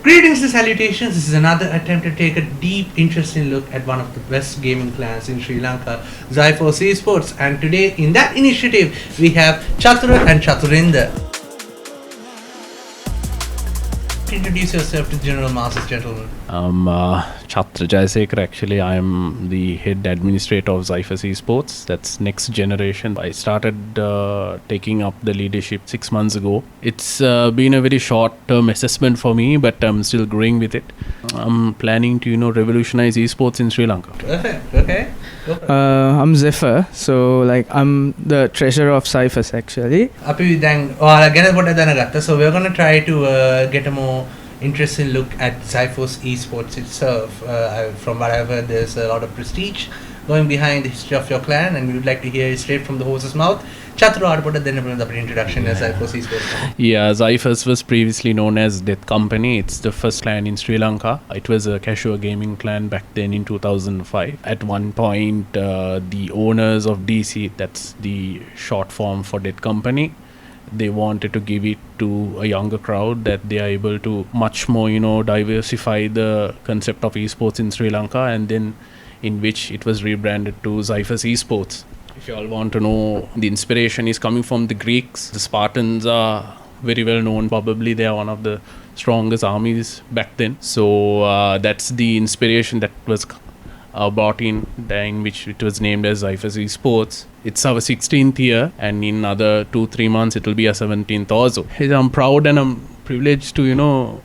Greetings and salutations. This is another attempt to take a deep, interesting look at one of the best gaming clans in Sri Lanka, Xiphos eSports. And today, in that initiative, we have Chatura and Chaturinder. Introduce yourself to the general masses, gentlemen. I'm Chatra Jayasekar. Actually, I'm the head administrator of Xiphos eSports. That's next generation. I started taking up the leadership 6 months ago. It's been a very short-term assessment for me, but I'm still growing with it. I'm planning to, revolutionize esports in Sri Lanka. Perfect. Okay. I'm Zephyr, so I'm the treasurer of Xiphos actually. අපි දැන් ඔයාලා ගැන පොඩ්ඩක් දැනගත්තා. So we're going to try to get a more interesting look at Xiphos eSports itself. From what I've heard, there's a lot of prestige going behind the history of your clan, and we would like to hear it straight from the horse's mouth. Chatura, what then the introduction as Xiphos eSports? Yeah, Xiphos was previously known as Death Company. It's the first clan in Sri Lanka. It was a casual gaming clan back then in 2005. At one point, the owners of DC, that's the short form for Death Company, they wanted to give it to a younger crowd, that they are able to much more, diversify the concept of esports in Sri Lanka, and then in which it was rebranded to Xiphos eSports. If you all want to know, the inspiration is coming from the Greeks. The Spartans are very well known. Probably they are one of the strongest armies back then. So that's the inspiration that was brought in which it was named as Xiphos eSports. It's our 16th year, and in another 2-3 months it will be our 17th also. I'm proud and I'm privileged to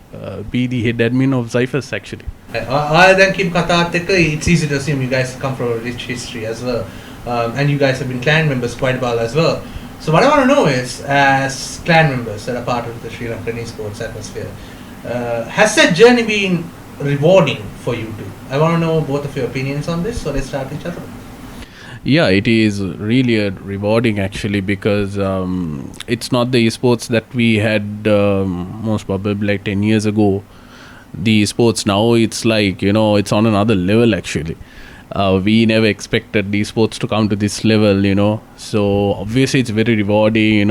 be the head admin of Xiphos actually. Then keep Qatar, it's easy to assume you guys come from a rich history as well. And you guys have been clan members quite a while as well. So what I want to know is, as clan members that are part of the Sri Lankan esports atmosphere, has that journey been rewarding for you too? I want to know both of your opinions on this, so let's start with Chatur. Yeah, it is really rewarding actually, because it's not the esports that we had most probably 10 years ago. The esports now, it's it's on another level actually. We never expected the esports to come to this level, so obviously it's very rewarding,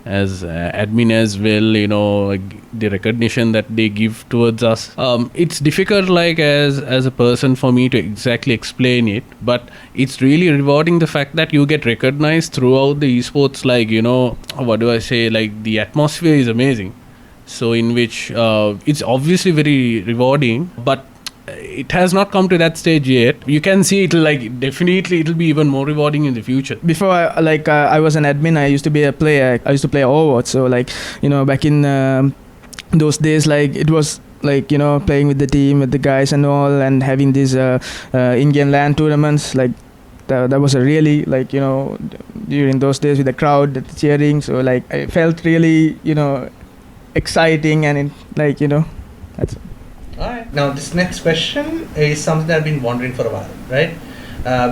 as admin as well, the recognition that they give towards us. It's difficult as a person for me to exactly explain it, but it's really rewarding the fact that you get recognized throughout the esports, what do I say, the atmosphere is amazing. So in which it's obviously very rewarding, but it has not come to that stage yet. You can see it'll definitely it'll be even more rewarding in the future. Before I was an admin, I used to be a player. I used to play Overwatch. So back in those days, it was playing with the team, with the guys and all, and having these in-game LAN tournaments. That was a really during those days with the crowd, the cheering. So I felt really exciting, and that's. Alright, now this next question is something that I've been wondering for a while, right?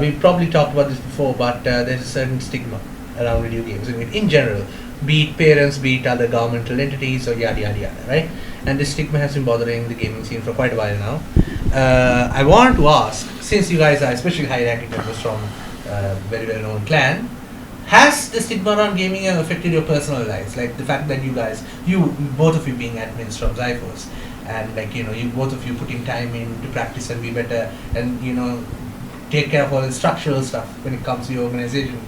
We've probably talked about this before, but there's a certain stigma around video games in general, be it parents, be it other governmental entities, or yada yada yada, right? And this stigma has been bothering the gaming scene for quite a while now. I want to ask, since you guys are especially high-ranking members from a very well-known clan, has the stigma around gaming affected your personal lives? Like the fact that both of you being admins from Xiphos, and you both of you putting time in to practice and be better, and take care of all the structural stuff when it comes to your organization.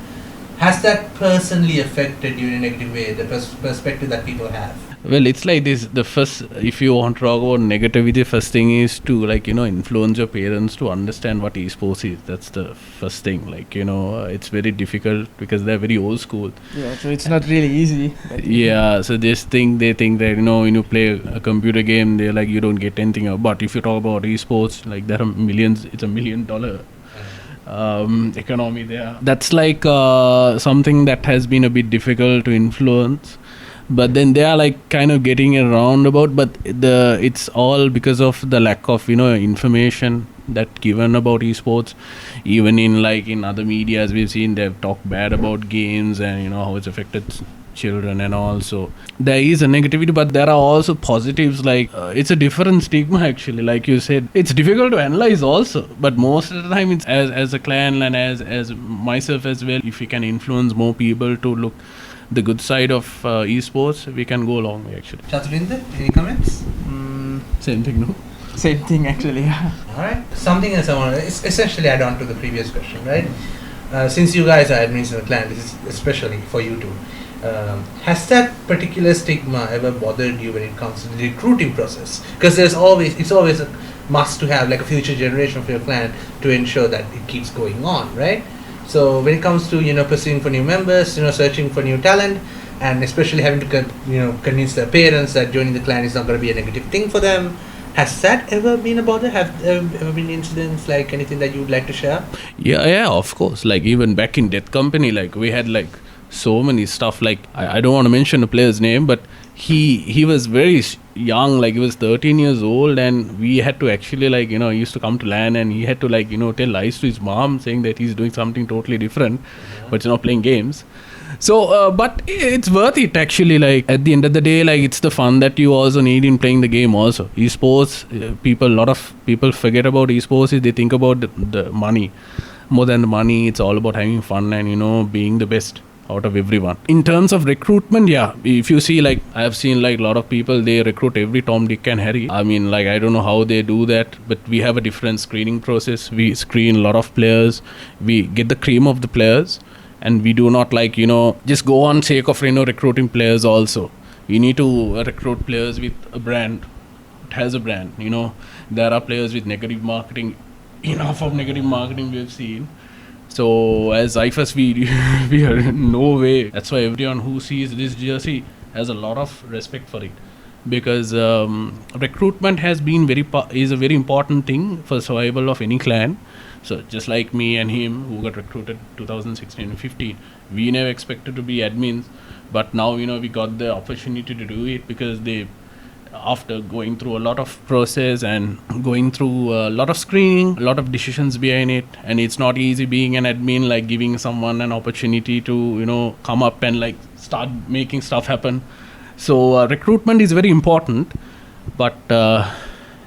Has that personally affected you in a negative way, the perspective that people have? Well, it's like this. The first, if you want to talk about negativity, first thing is to influence your parents to understand what esports is. That's the first thing. It's very difficult because they're very old school. Yeah, so it's not really easy. Yeah, so they think that when you play a computer game, they're you don't get anything out. But if you talk about esports, there are millions. It's $1 million economy there. That's something that has been a bit difficult to influence. But then they are kind of getting around about, but it's all because of the lack of information that given about esports. Even in other medias we've seen, they've talked bad about games and how it's affected children and all. So there is a negativity, but there are also positives. It's a different stigma actually. Like you said, it's difficult to analyze also, but most of the time it's as a clan and as myself as well, if we can influence more people to look the good side of esports, we can go a long way actually. Chaturinder, any comments? Same thing, no? Same thing actually. Alright. Something else I want to essentially add on to the previous question, right? Since you guys are admins in the clan, this is especially for you two. Has that particular stigma ever bothered you when it comes to the recruiting process? Because it's always a must to have like a future generation of your clan to ensure that it keeps going on, right? So when it comes to pursuing for new members, searching for new talent, and especially having to convince their parents that joining the clan is not going to be a negative thing for them. Has that ever been a bother? Have there ever been incidents like anything that you would like to share? Yeah, of course. Like even back in Death Company, like we had like so many stuff. Like I don't want to mention the player's name, but he was very young. Like he was 13 years old, and we had to actually like he used to come to LAN, and he had to like tell lies to his mom saying that he's doing something totally different, but playing games. So, but it's worth it actually. Like at the end of the day, like it's the fun that you also need in playing the game. Also, esports a lot of people forget about esports. Is they think about the money more than the money. It's all about having fun and being the best out of everyone. In terms of recruitment, yeah, if you see like I have seen like a lot of people, they recruit every Tom, Dick and Harry. I mean, like I don't know how they do that, but we have a different screening process. We screen a lot of players. We get the cream of the players. And we do not like, just go on sake of, recruiting players also. You need to recruit players with a brand. It has a brand, There are players with negative marketing. Enough of negative marketing we have seen. So as Xiphos, we are no way. That's why everyone who sees this jersey has a lot of respect for it. Because recruitment is a very important thing for survival of any clan. So just like me and him who got recruited 2016 and 15, we never expected to be admins, but now we got the opportunity to do it because after going through a lot of process and going through a lot of screening, a lot of decisions behind it, and it's not easy being an admin, like giving someone an opportunity to come up and like start making stuff happen. So recruitment is very important, but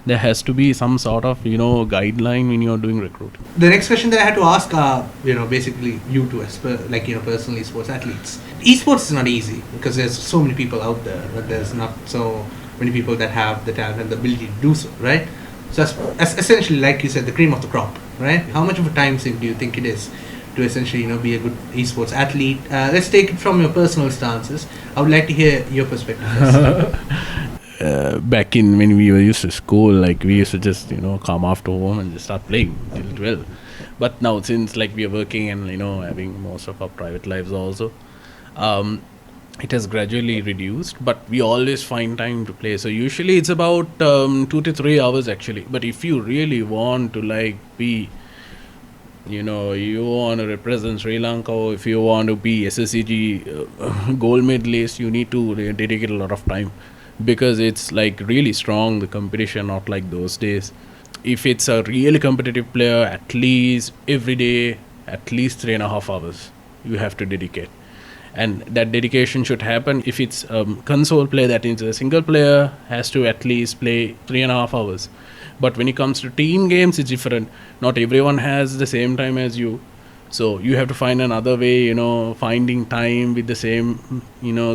there has to be some sort of guideline when you're doing recruiting. The next question that I had to ask are basically you two as personally sports athletes. Esports is not easy because there's so many people out there, but there's not so many people that have the talent and the ability to do so, right? So that's essentially, like you said, the cream of the crop, right? How much of a time sink do you think it is to essentially be a good esports athlete? Let's take it from your personal stances. I would like to hear your perspective first. Back in when we were used to school, like we used to just come after home and just start playing till 12. But now since like we are working and having most of our private lives also, it has gradually reduced, but we always find time to play. So usually it's about 2 to 3 hours actually. But if you really want to like be you want to represent Sri Lanka, or if you want to be SSCG gold medalist, you need to dedicate a lot of time. Because it's like really strong, the competition, not like those days. If it's a really competitive player, at least every day, at least 3.5 hours you have to dedicate. And that dedication should happen. If it's a console player, that means a single player has to at least play 3.5 hours. But when it comes to team games, it's different. Not everyone has the same time as you. So you have to find another way, finding time with the same,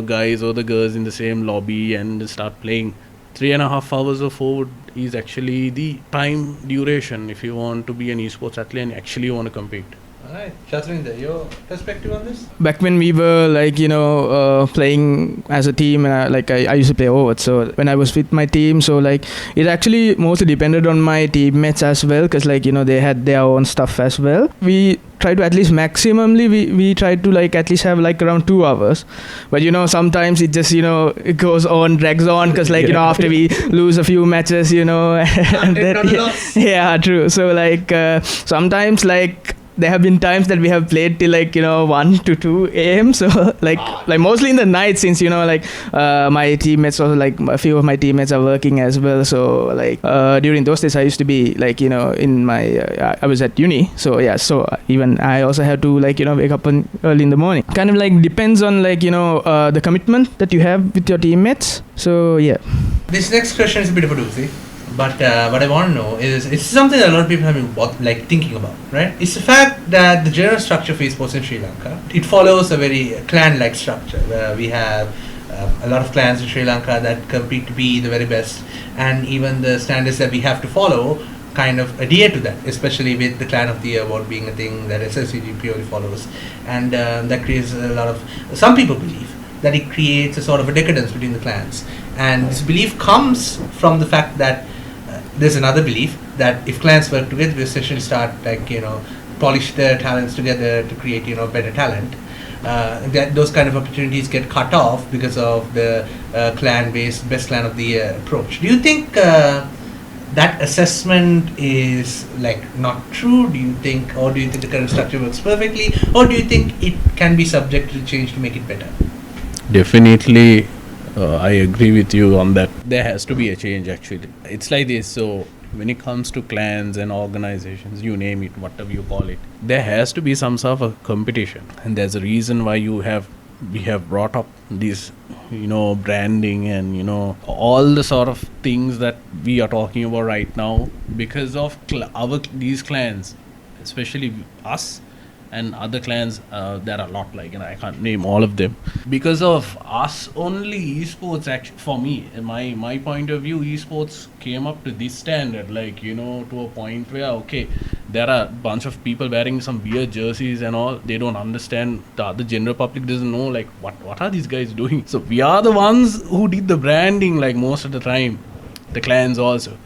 guys or the girls in the same lobby and start playing. 3.5 hours of forward is actually the time duration if you want to be an esports athlete and actually want to compete. Alright, Chatrinder, your perspective on this? Back when we were like playing as a team, I used to play Overwatch. So when I was with my team, so like it actually mostly depended on my teammates as well, because like they had their own stuff as well. We try to at least maximally we try to like at least have like around 2 hours, but sometimes it just it goes on, drags on, because like after we lose a few matches and then, yeah, true. So like sometimes like there have been times that we have played till like 1 to 2 a.m. So like mostly in the night, since my teammates, also like a few of my teammates are working as well. So like during those days I used to be like in my I was at uni. So yeah, so even I also have to like wake up early in the morning. Kind of like depends on like the commitment that you have with your teammates. So yeah. This next question is a bit of a doozy. But what I want to know is, it's something that a lot of people have been like thinking about, right? It's the fact that the general structure of esports in Sri Lanka, it follows a very clan-like structure where we have a lot of clans in Sri Lanka that compete to be the very best, and even the standards that we have to follow kind of adhere to that, especially with the Clan of the Year award being a thing that SSCG purely follows, and that creates a lot of, some people believe that it creates a sort of a decadence between the clans, and this belief comes from the fact that there's another belief that if clans work together, we essentially start polish their talents together to create better talent. That those kind of opportunities get cut off because of the clan-based best clan of the year approach. Do you think that assessment is not true? Do you think the current structure works perfectly, or do you think it can be subject to change to make it better? Definitely, I agree with you on that. There has to be a change actually. It's like this, so when it comes to clans and organizations, you name it, whatever you call it, there has to be some sort of a competition. And there's a reason why we have brought up this, branding and, all the sort of things that we are talking about right now because of these clans, especially us and other clans. There are a lot, I can't name all of them. Because of us only, esports actually, for me, in my point of view, esports came up to this standard, to a point where, okay, there are a bunch of people wearing some weird jerseys and all. They don't understand, the general public doesn't know, what are these guys doing? So we are the ones who did the branding, most of the time. The clans also,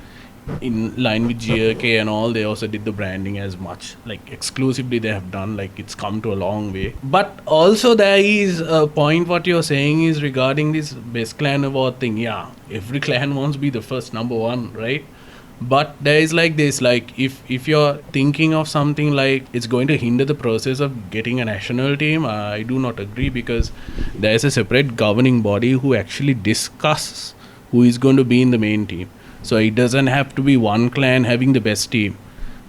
in line with GLK and all, they also did the branding as much, exclusively they have done, it's come to a long way. But also there is a point, what you're saying is regarding this best clan award thing. Yeah, every clan wants to be the first number one, right? But there is this, if you're thinking of something it's going to hinder the process of getting a national team, I do not agree, because there is a separate governing body who actually discusses who is going to be in the main team. So it doesn't have to be one clan having the best team.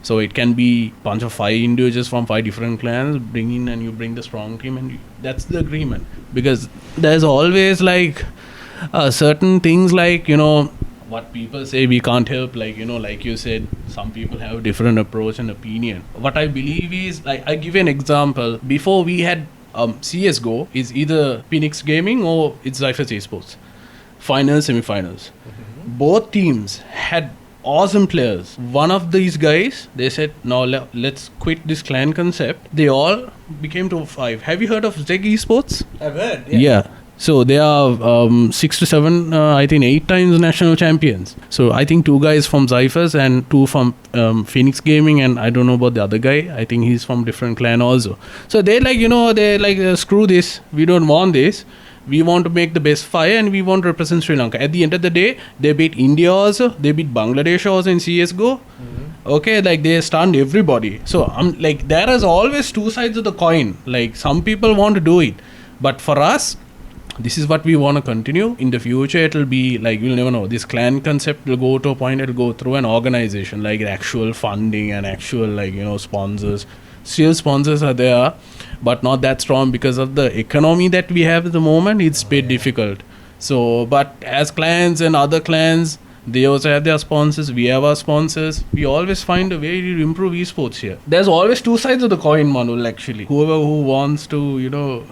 So it can be a bunch of 5 individuals from 5 different clans bring in, and you bring the strong team, and that's the agreement. Because there's always certain things what people say we can't help, like you said, some people have different approach and opinion. What I believe is, I give you an example. Before we had CSGO is either Phoenix Gaming or it's Xiphos eSports. Finals, semi-finals. Both teams had awesome players. One of these guys, they said, no, let's quit this clan concept. They all became top 5. Have you heard of Xiphos eSports? I've heard, Yeah. So they are 6 to 7, I think 8 times national champions. So I think 2 guys from Xiphos and 2 from Phoenix Gaming, and I don't know about the other guy. I think he's from different clan also. So they screw this. We don't want this. We want to make the best 5 and we want to represent Sri Lanka. At the end of the day, they beat India also. They beat Bangladesh also in CSGO. Okay, they stunned everybody. So there is always 2 sides of the coin. Some people want to do it. But for us, this is what we want to continue. In the future, it will be you'll never know. This clan concept will go to a point, it will go through an organization, actual funding and actual, sponsors. Still sponsors are there, but not that strong because of the economy that we have at the moment. It's a bit difficult. So, but as clans and other clans, they also have their sponsors. We have our sponsors. We always find a way to improve esports here. There's always 2 sides of the coin, Manul, actually. Whoever who wants to,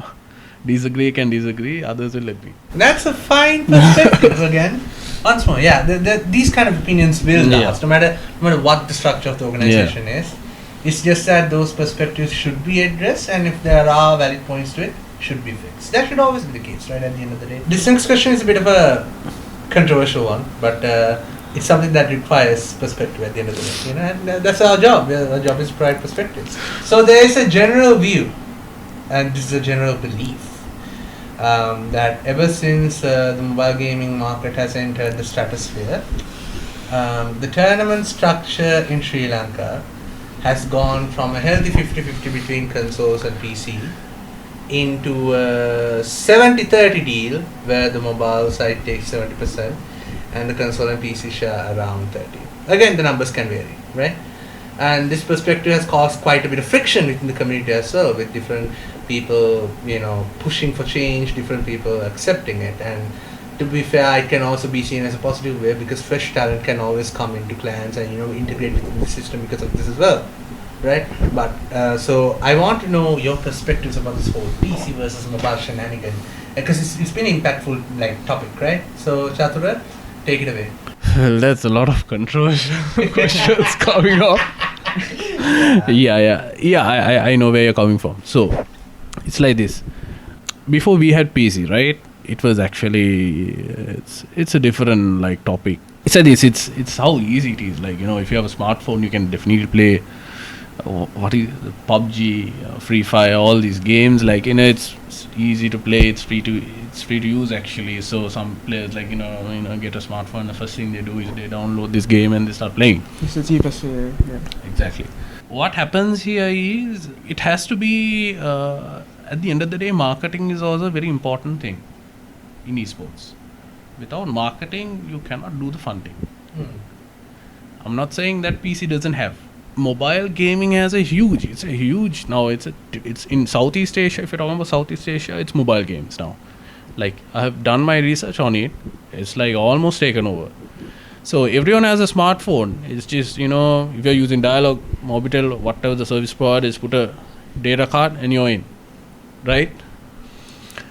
disagree can disagree, others will agree. That's a fine perspective again. Once more, these kind of opinions will last, no matter what the structure of the organization is. It's just that those perspectives should be addressed, and if there are valid points to it, should be fixed. That should always be the case, right, at the end of the day. This next question is a bit of a controversial one, but it's something that requires perspective at the end of the day, and that's our job. Our job is to provide perspectives. So there is a general view, and this is a general belief, that ever since the mobile gaming market has entered the stratosphere, the tournament structure in Sri Lanka has gone from a healthy 50-50 between consoles and PC into a 70-30 deal where the mobile side takes 70% and the console and PC share around 30. Again, the numbers can vary, right? And this perspective has caused quite a bit of friction within the community as well, with different people, pushing for change, different people accepting it. And to be fair, it can also be seen as a positive way, because fresh talent can always come into clans and integrate within the system because of this as well, right? But so I want to know your perspectives about this whole PC versus mobile shenanigan, Because it's been an impactful like topic, right? So Chatura, take it away. Well, that's a lot of controversial questions coming up. I know where you're coming from. So it's like this. Before we had PC, right? It was actually it's a different like topic. It's like this. It's how easy it is. Like, if you have a smartphone, you can definitely play what is PUBG, Free Fire, all these games. Like, it's easy to play. It's free to use actually. So some players like get a smartphone. The first thing they do is they download this game and they start playing. It's the cheapest way. Yeah. Exactly. What happens here is it has to be at the end of the day, marketing is also a very important thing in esports. Without marketing, you cannot do the fun thing. I'm not saying that PC doesn't have. Mobile gaming has it's in Southeast Asia. If you're talking about Southeast Asia, it's mobile games now. Like, I have done my research on it. It's like almost taken over. So everyone has a smartphone. It's just, if you're using Dialog, Mobitel, whatever the service provider is, put a data card and you're in, right?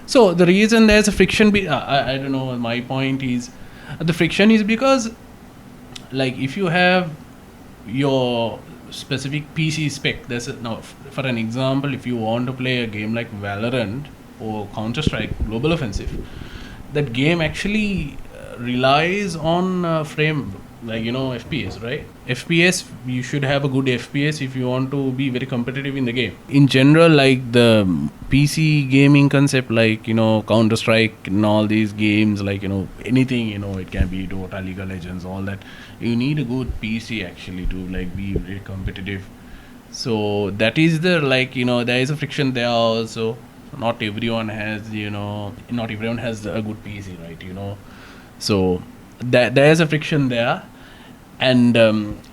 So the reason there's a friction, I don't know, my point is, the friction is because, like, if you have your specific PC spec, now for an example, if you want to play a game like Valorant or Counter-Strike Global Offensive, that game actually relies on frame, like, FPS, right? FPS, you should have a good FPS if you want to be very competitive in the game. In general, like the PC gaming concept, like, Counter-Strike and all these games, like, anything, it can be Dota, League of Legends, all that. You need a good PC actually to like be very competitive. So that is the, like, there is a friction there also. Not everyone has, a good PC, right? So there is a friction there. And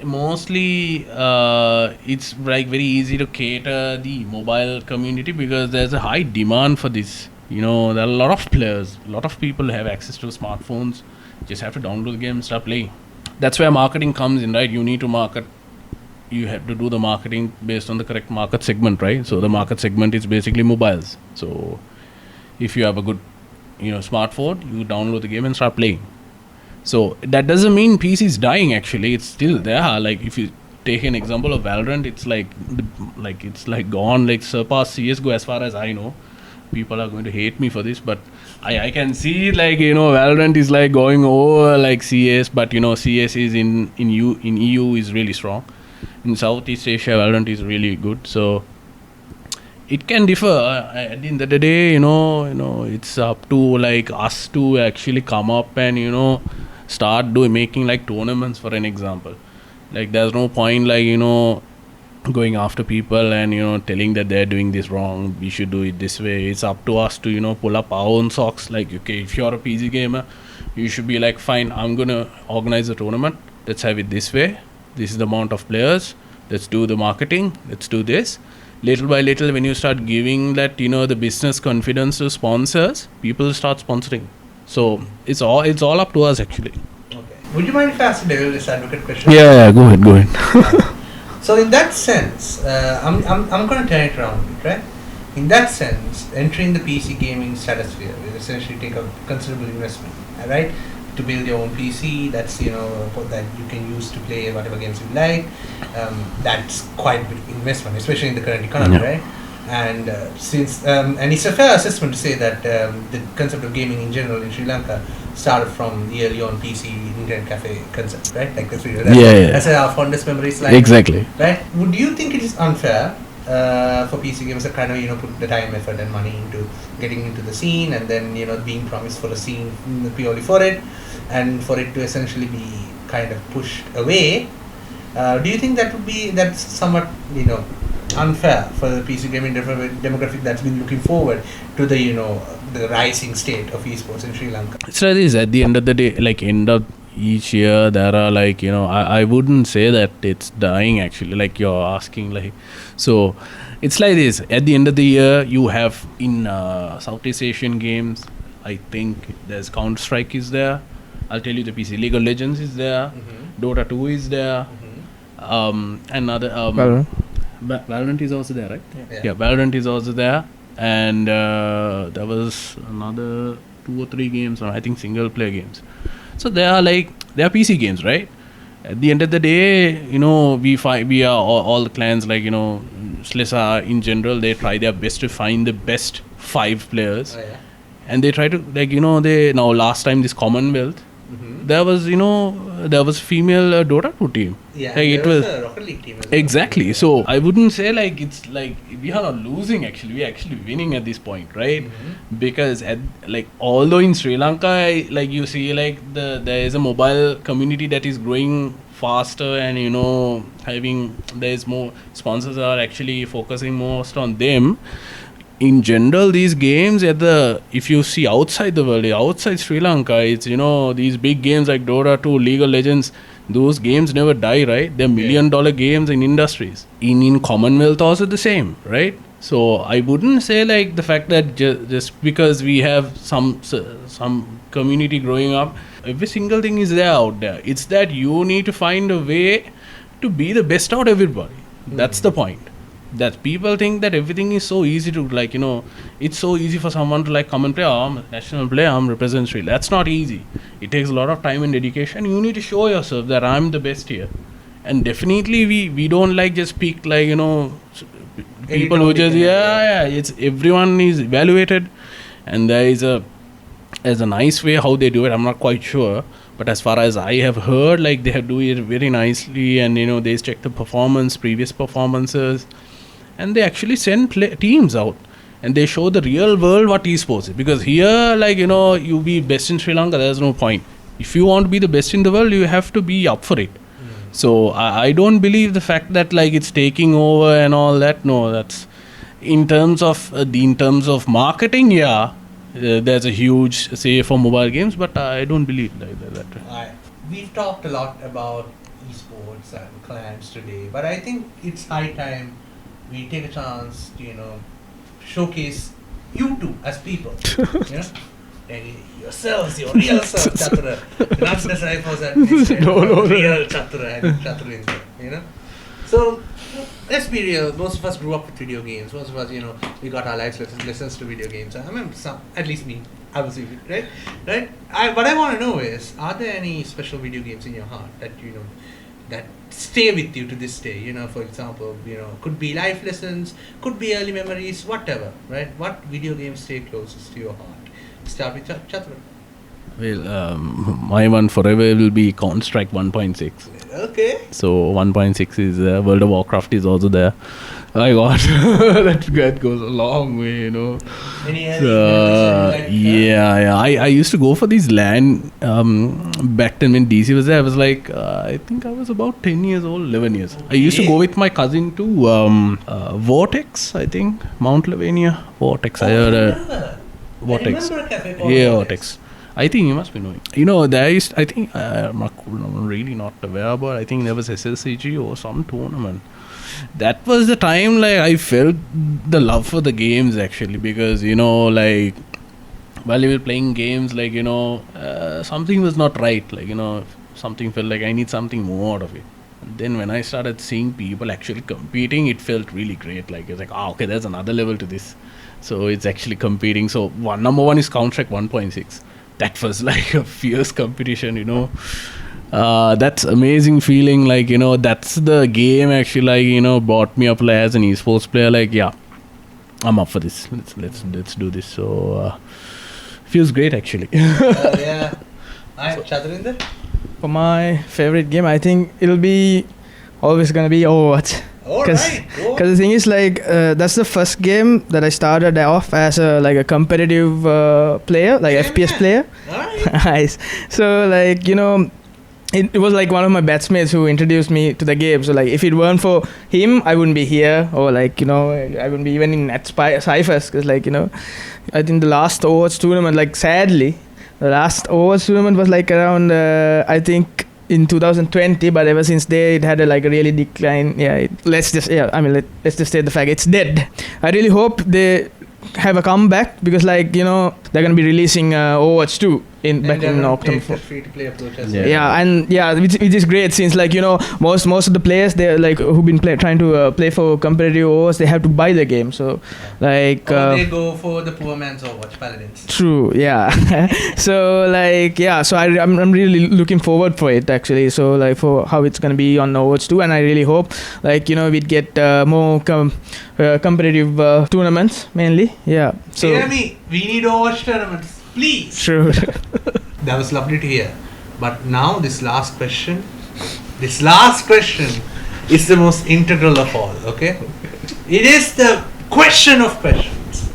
mostly it's like very easy to cater the mobile community because there's a high demand for this. There are a lot of players, a lot of people have access to smartphones, just have to download the game and start playing. That's where marketing comes in, right? You need to market. You have to do the marketing based on the correct market segment, right? So the market segment is basically mobiles. So if you have a good, smartphone, you download the game and start playing. So that doesn't mean PC is dying. Actually, it's still there. Like, if you take an example of Valorant, it's like gone, like surpassed CS:GO as far as I know. People are going to hate me for this, but I can see, like, Valorant is like going over like CS, but CS is in EU is really strong. In Southeast Asia, Valorant is really good. So it can differ. At the end of the day, it's up to like us to actually come up and start making like tournaments, for an example. Like, there's no point like going after people and telling that they're doing this wrong, we should do it this way. It's up to us to pull up our own socks. Like, okay, if you're a PC gamer, you should be like, fine, I'm gonna organize a tournament, let's have it this way, this is the amount of players, let's do the marketing, let's do this. Little by little, when you start giving that the business confidence to sponsors, people start sponsoring. So it's all up to us actually. Okay. Would you mind if I ask a devil's advocate question? Yeah, go ahead. So in that sense, I'm going to turn it around, right? In that sense, entering the PC gaming stratosphere will essentially take a considerable investment, right? To build your own PC, that's that you can use to play whatever games you like. That's quite a big investment, especially in the current economy, right? And since and it's a fair assessment to say that the concept of gaming in general in Sri Lanka started from the early on PC internet cafe concept, right? Like that's our fondest memories. Like, exactly. Right? Would you think it is unfair for PC gamers to kind of put the time, effort, and money into getting into the scene, and then being promised for a scene purely for it, and for it to essentially be kind of pushed away? Do you think that's somewhat unfair for the PC gaming demographic that's been looking forward to the the rising state of esports in Sri Lanka? It's like this. At the end of the day, like end of each year, there are like I wouldn't say that it's dying actually. Like you're asking, like, so it's like this. At the end of the year, you have in Southeast Asian games, I think there's Counter-Strike is there. I'll tell you the PC. League of Legends is there. Dota 2 is there. Another Valorant is also there, right? Yeah. Valorant is also there. and there was another 2 or 3 games, I think single player games. So they are PC games, right? At the end of the day, we are all the clans, Slesa in general, they try their best to find the best 5 players. Oh, yeah. And they try to, now last time this Commonwealth, there was female Dota 2 team. Yeah, it there was a Rocket League team as well. exactly. So I wouldn't say it's we are not losing, actually. We are actually winning at this point, right? Because although in Sri Lanka, you see there is a mobile community that is growing faster, and there's more sponsors are actually focusing most on them. In general, these games if you see outside the world, outside Sri Lanka, it's these big games like Dota 2, League of Legends, those games never die, right? They're $1 million games in industries. In Commonwealth also the same, right? So I wouldn't say the fact that just because we have some community growing up, every single thing is there out there. It's that you need to find a way to be the best out of everybody. That's the point. That people think that everything is so easy to it's so easy for someone to come and play. I'm a national player, I'm represent Sri. That's not easy. It takes a lot of time and dedication. You need to show yourself that I'm the best here. And definitely we don't just pick people who just it's everyone is evaluated, and there is a nice way how they do it. I'm not quite sure, but as far as I have heard, they have do it very nicely, and they check the previous performances, and they actually send teams out, and they show the real world what esports is. Because here, you be best in Sri Lanka, there's no point. If you want to be the best in the world, you have to be up for it. So I don't believe the fact that it's taking over and all that. No, that's in terms of marketing. There's a huge say for mobile games, but I don't believe that. We've talked a lot about esports and clans today, but I think it's high time we take a chance to showcase you two as people. Yourselves, your real self, Chatura. Not the Xiphos real Chatura and Chaturendra. So let's be real. Most of us grew up with video games. Most of us, we got our life lessons to video games. I mean, at least me, I was right. What I want to know is, are there any special video games in your heart that that stay with you to this day? For example, could be life lessons, could be early memories, whatever, right? What video games stay closest to your heart? Start with Chatura. Well, my one forever will be Counter-Strike 1.6. Okay. So 1.6 is World of Warcraft is also there. My God, that goes a long way, Any other I used to go for these LAN back then when DC was there. I was I think I was about 10 years old, 11 years. I used to go with my cousin to Vortex, I think, Mount Lavinia. Vortex. I heard Vortex. Vortex. I think you must be knowing. I think I'm really not aware, but I think there was SSCG or some tournament. That was the time I felt the love for the games, actually, because while we were playing games, something was not right. Something felt I need something more out of it. And then when I started seeing people actually competing, it felt really great. It's okay, there's another level to this. So it's actually competing. So number one is Counter-Strike 1.6. That was a fierce competition, That's amazing feeling. That's the game actually, brought me up as an esports player. I'm up for this. Let's do this. So feels great actually. Yeah. Chaturendra? For my favorite game, I think it'll be always gonna be Overwatch. Because the thing is that's the first game that I started off as a competitive player, FPS player. Nice. So it was one of my batchmates who introduced me to the game. So if it weren't for him, I wouldn't be here, or I wouldn't be even in Xiphos, because I think the last Overwatch tournament, sadly, the last Overwatch tournament was around I think in 2020, but ever since then it had a really decline. Let's just state the fact it's dead. I really hope they have a comeback, because they're gonna be releasing Overwatch 2. back in October. The free-to-play approach as Yeah. well. Yeah, and which is great since like most of the players they like who've been trying to play for competitive Overwatch, they have to buy the game. So like Or they go for the poor man's Overwatch, Paladins. true, yeah. So like so I'm really looking forward for it actually. So like for how it's gonna be on Overwatch 2, and I really hope like we'd get more competitive tournaments mainly. Yeah. So Hear me, we need Overwatch tournaments, please. sure. That was lovely to hear. But now this last question is the most integral of all, okay? It is the question of questions.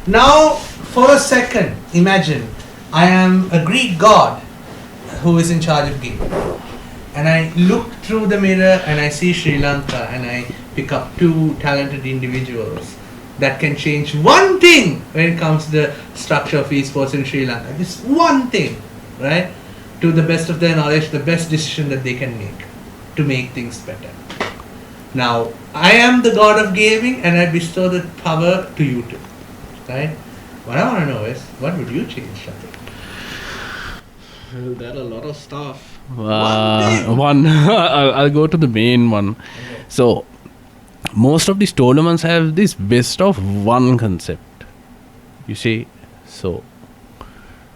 Now, for a second, imagine I am a Greek god who is in charge of gaming. And I look through the mirror and I see Sri Lanka and I pick up two talented individuals that can change one thing when it comes to the structure of esports in Sri Lanka. Just one thing, right? To the best of their knowledge, the best decision that they can make to make things better. Now, I am the god of gaming and I bestow the power to you two, right? What I want to know is, what would you change, Shakti? Well, there are a lot of stuff. One thing. I'll go to the main one. Okay. So, most of these tournaments have this best of one concept. You see, so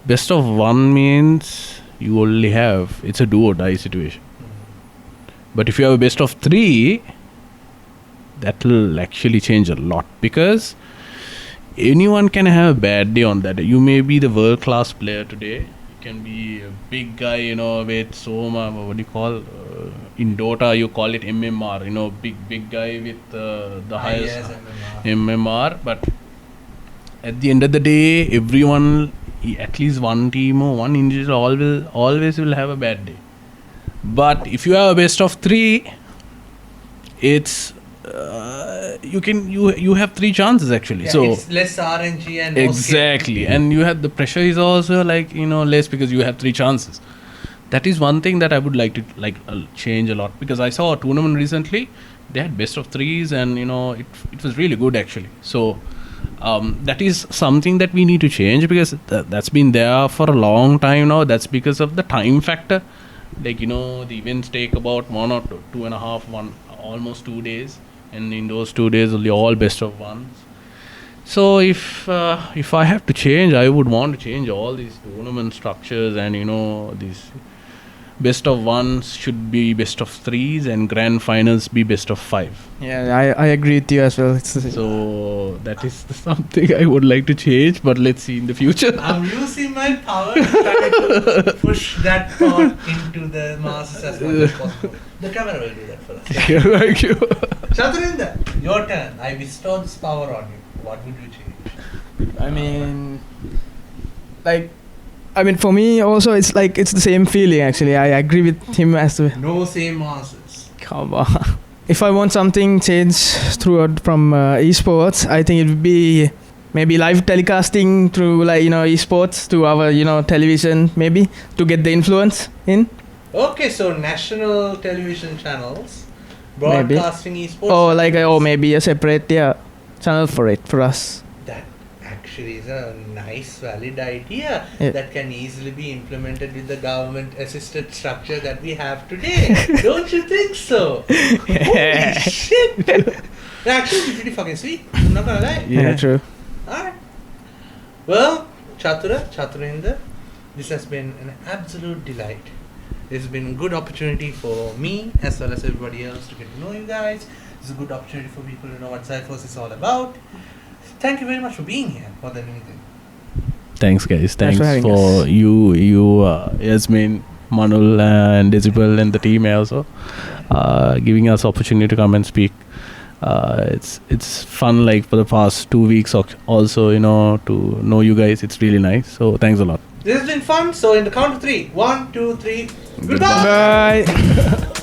best of one means you only have, it's a do or die situation. But if you have a best of three, that will actually change a lot, because anyone can have a bad day on that day. You may be the world class player today. You can be a big guy, with Soma, what do you call, in Dota you call it MMR, big guy with the highest Yes, MMR. But at the end of the day, everyone, at least one team or one individual always will have a bad day. But if you have a best of three, it's you have three chances actually. Yeah, So it's less RNG and more exactly, and you have the pressure is also less because you have three chances. That is one thing that I would like to change a lot, because I saw a tournament recently. They had best of threes, and it was really good actually. So that is something that we need to change, because that's been there for a long time now. That's because of the time factor. The events take about 1 or 2.5, almost 2 days, and in those 2 days only all best of ones. So if I have to change, I would want to change all these tournament structures, and these best of ones should be best of threes, and grand finals be best of 5. Yeah, I agree with you as well. So that is something I would like to change, but let's see in the future. I'm using my power to try to push that thought into the masses as much as possible. The camera will do that for us. Thank you. Chaturinder, your turn. I bestow this power on you. What would you change? I mean, for me also, it's the same feeling actually. I agree with him as to. No same answers. Come on. If I want something changed throughout from esports, I think it would be maybe live telecasting through esports to our television, maybe to get the influence in. Okay, so national television channels broadcasting esports. Or maybe a separate channel for us. That actually is a nice, valid idea Yeah. that can easily be implemented with the government-assisted structure that we have today. Don't you think so? Holy shit! That actually would be pretty fucking sweet. I'm not gonna lie. Yeah, true. Alright. Well, Chaturinder, this has been an absolute delight. This has been a good opportunity for me as well as everybody else to get to know you guys. It's a good opportunity for people to know what Xiphos is all about. Thank you very much for being here more than anything. Thanks guys. Thanks for having for us. you Yasmin, Manul and Decibel and the team also giving us opportunity to come and speak. It's fun, for the past 2 weeks also, to know you guys. It's really nice. So thanks a lot. This has been fun. So in the count of 3, 1, 2, 3, goodbye! Bye.